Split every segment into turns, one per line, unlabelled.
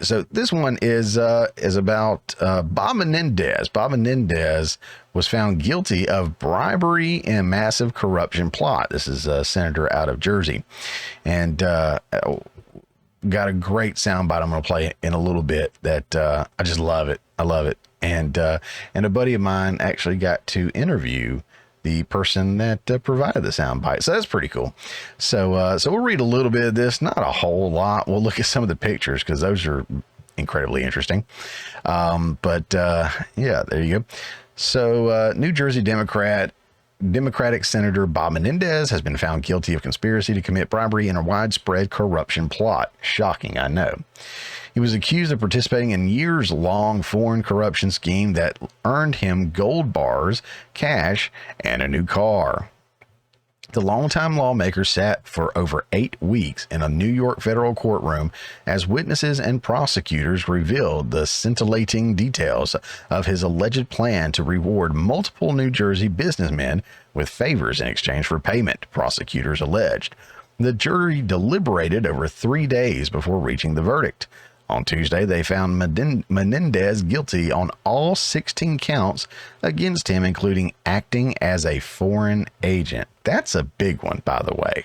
So this one is about Bob Menendez. Bob Menendez was found guilty of bribery and massive corruption plot. This is a senator out of Jersey, and got a great soundbite I'm going to play in a little bit that I just love it. I love it. And a buddy of mine actually got to interview the person that provided the soundbite. So that's pretty cool. So we'll read a little bit of this, not a whole lot. We'll look at some of the pictures because those are incredibly interesting. But yeah, there you go. So New Jersey Democratic Senator Bob Menendez has been found guilty of conspiracy to commit bribery in a widespread corruption plot. Shocking, I know. He was accused of participating in years-long foreign corruption scheme that earned him gold bars, cash, and a new car. The longtime lawmaker sat for over 8 weeks in a New York federal courtroom as witnesses and prosecutors revealed the scintillating details of his alleged plan to reward multiple New Jersey businessmen with favors in exchange for payment, prosecutors alleged. The jury deliberated over 3 days before reaching the verdict. On Tuesday, they found Menendez guilty on all 16 counts against him, including acting as a foreign agent. That's a big one, by the way.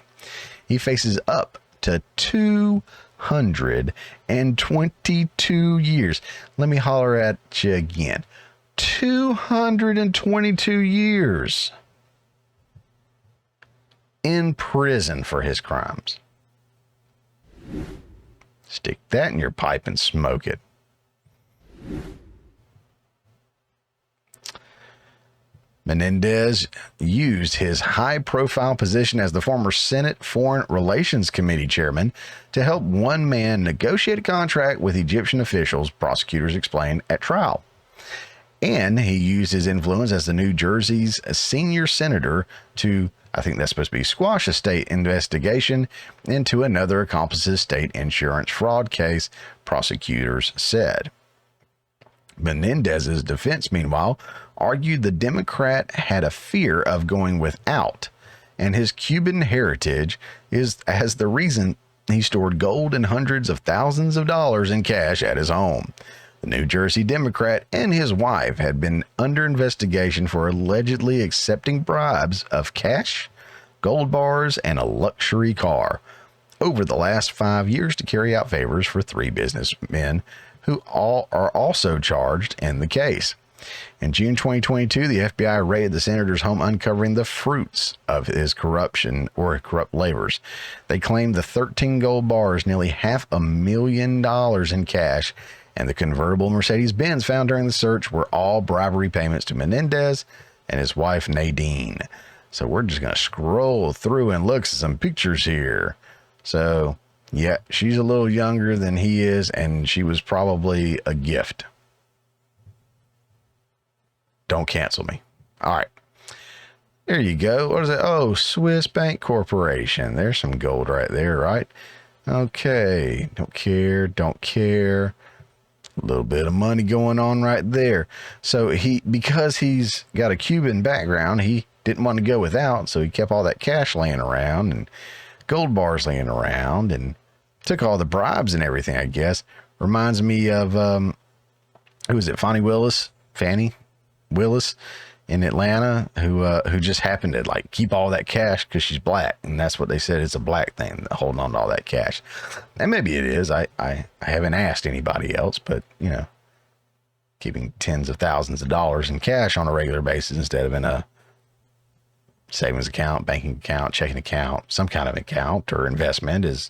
He faces up to 222 years. Let me holler at you again. 222 years in prison for his crimes. Stick that in your pipe and smoke it. Menendez used his high-profile position as the former Senate Foreign Relations Committee chairman to help one man negotiate a contract with Egyptian officials, prosecutors explained at trial. And he used his influence as the New Jersey's senior senator to, I think that's supposed to be, squash a state investigation into another accomplice's state insurance fraud case, prosecutors said. Menendez's defense, meanwhile, argued the Democrat had a fear of going without, and his Cuban heritage is as the reason he stored gold and hundreds of thousands of dollars in cash at his home. The New Jersey Democrat and his wife had been under investigation for allegedly accepting bribes of cash, gold bars, and a luxury car over the last 5 years to carry out favors for 3 businessmen who all are also charged in the case. In June 2022, the FBI raided the senator's home, uncovering the fruits of his corruption or corrupt labors. They claimed the 13 gold bars, nearly $500,000 in cash, and the convertible Mercedes-Benz found during the search were all bribery payments to Menendez and his wife Nadine. So we're just going to scroll through and look at some pictures here. So, yeah, she's a little younger than he is, and she was probably a gift. Don't cancel me. All right. There you go. What is it? Oh, Swiss Bank Corporation. There's some gold right there, right? Okay. Don't care. Don't care. A little bit of money going on right there. So because he's got a Cuban background, he didn't want to go without, so he kept all that cash laying around and gold bars laying around and took all the bribes and everything, I guess. Reminds me of, who is it? Fannie Willis in Atlanta, who just happened to like keep all that cash because she's black, and that's what they said, it's a black thing, holding on to all that cash. And maybe it is. I haven't asked anybody else, but you know, keeping tens of thousands of dollars in cash on a regular basis instead of in a savings account, banking account, checking account, some kind of account or investment is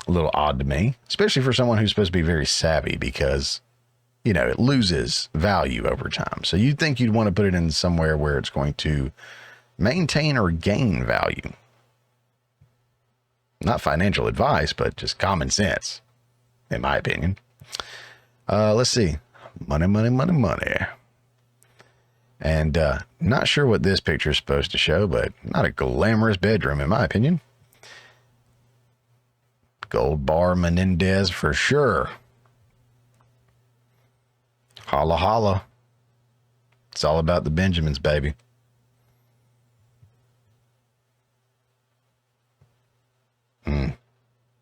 a little odd to me, especially for someone who's supposed to be very savvy, because you know, it loses value over time. So you'd think you'd want to put it in somewhere where it's going to maintain or gain value. Not financial advice, but just common sense, in my opinion. Let's see. Money, money, money, money. And not sure what this picture is supposed to show, but not a glamorous bedroom, in my opinion. Goldbar Menendez for sure. Holla, holla. It's all about the Benjamins, baby.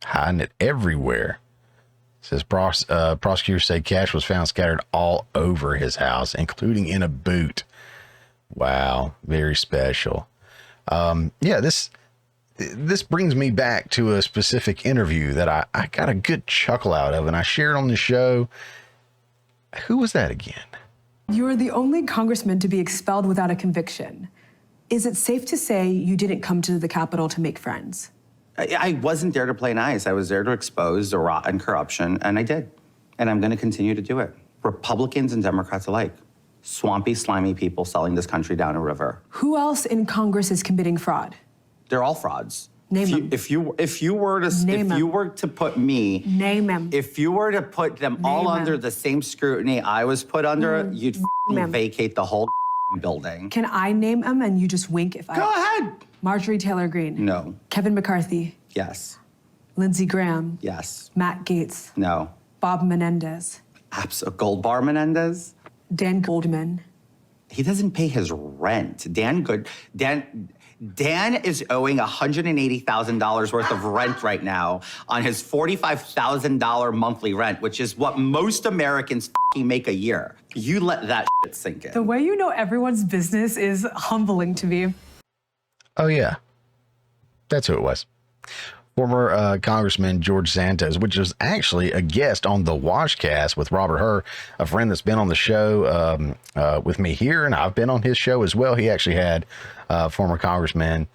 Hiding it everywhere. Says prosecutors say cash was found scattered all over his house, including in a boot. Wow, very special. Yeah, this brings me back to a specific interview that I got a good chuckle out of, and I shared on the show. Who was that again?
You're the only congressman to be expelled without a conviction. Is it safe to say you didn't come to the Capitol to make friends?
I wasn't there to play nice. I was there to expose the rotten corruption, and I did. And I'm going to continue to do it. Republicans and Democrats alike. Swampy, slimy people selling this country down a river.
Who else in Congress is committing fraud?
They're all frauds.
Name them.
If you were to put me,
name them.
If you were to put them all under the same scrutiny I was put under, you'd vacate the whole building.
Can I name them and you just wink if I...
Go ahead.
Marjorie Taylor Greene.
No.
Kevin McCarthy.
Yes.
Lindsey Graham.
Yes.
Matt Gaetz.
No.
Bob Menendez.
Goldbar Menendez.
Dan Goldman.
He doesn't pay his rent. Dan is owing $180,000 worth of rent right now on his $45,000 monthly rent, which is what most Americans make a year. You let that shit sink in.
The way you know everyone's business is humbling to me.
Oh, yeah. That's who it was. Former Congressman George Santos, which was actually a guest on the Washcast with Robert Hur, a friend that's been on the show with me here, and I've been on his show as well. He actually had former Congressman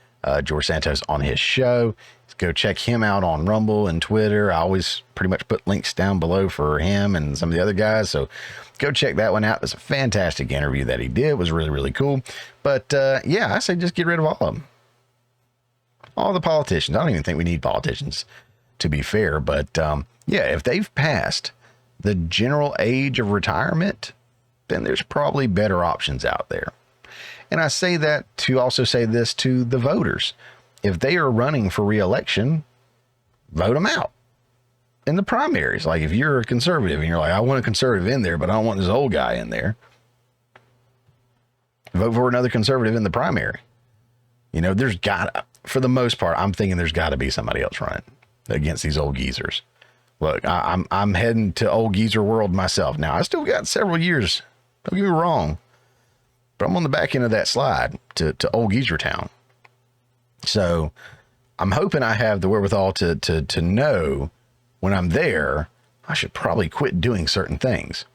George Santos on his show. Go check him out on Rumble and Twitter. I always pretty much put links down below for him and some of the other guys, so go check that one out. It's a fantastic interview that he did. It was really, really cool. But yeah, I say just get rid of all of them. All the politicians. I don't even think we need politicians, to be fair. But yeah, if they've passed the general age of retirement, then there's probably better options out there. And I say that to also say this to the voters. If they are running for re-election, vote them out in the primaries. Like if you're a conservative and you're like, I want a conservative in there, but I don't want this old guy in there, vote for another conservative in the primary. You know, there's for the most part, I'm thinking there's got to be somebody else running against these old geezers. Look, I'm heading to old geezer world myself. Now, I still got several years. Don't get me wrong, but I'm on the back end of that slide to old geezer town. So I'm hoping I have the wherewithal to know when I'm there, I should probably quit doing certain things.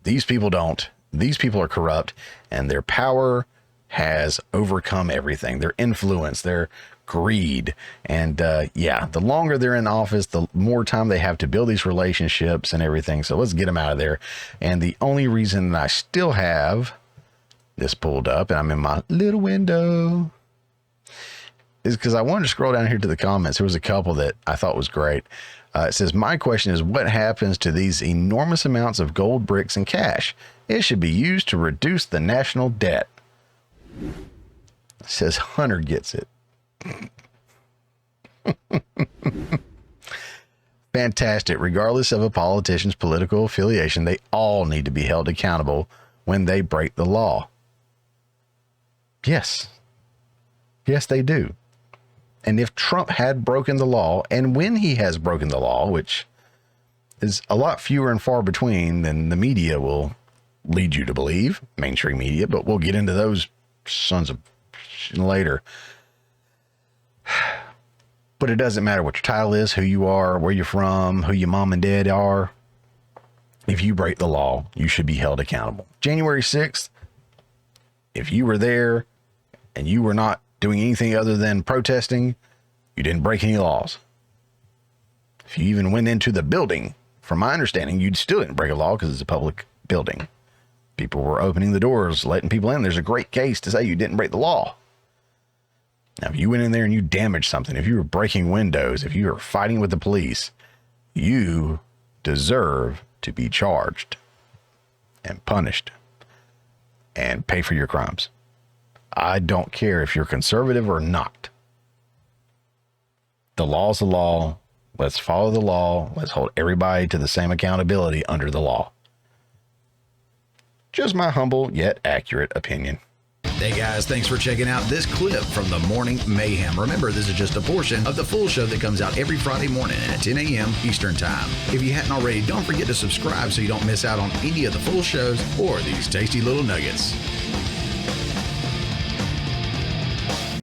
These people don't. These people are corrupt, and their power has overcome everything. Their influence, their greed. And yeah, the longer they're in office, the more time they have to build these relationships and everything. So let's get them out of there. And the only reason that I still have this pulled up and I'm in my little window is because I wanted to scroll down here to the comments. There was a couple that I thought was great. It says, my question is, what happens to these enormous amounts of gold bricks and cash? It should be used to reduce the national debt. It says Hunter gets it. Fantastic. Regardless of a politician's political affiliation, they all need to be held accountable when they break the law. Yes. Yes, they do. And if Trump had broken the law, and when he has broken the law, which is a lot fewer and far between than the media will lead you to believe, mainstream media, but we'll get into those sons of later. But it doesn't matter what your title is, who you are, where you're from, who your mom and dad are. If you break the law, you should be held accountable. January 6th, if you were there and you were not doing anything other than protesting, you didn't break any laws. If you even went into the building, from my understanding, you still didn't break a law because it's a public building. People were opening the doors, letting people in. There's a great case to say you didn't break the law. Now, if you went in there and you damaged something, if you were breaking windows, if you were fighting with the police, you deserve to be charged and punished and pay for your crimes. I don't care if you're conservative or not. The law's the law. Let's follow the law. Let's hold everybody to the same accountability under the law. Just my humble yet accurate opinion. Hey guys, thanks for checking out this clip from the Morning Mayhem. Remember, this is just a portion of the full show that comes out every Friday morning at 10 a.m. Eastern Time. If you hadn't already, don't forget to subscribe so you don't miss out on any of the full shows or these tasty little nuggets.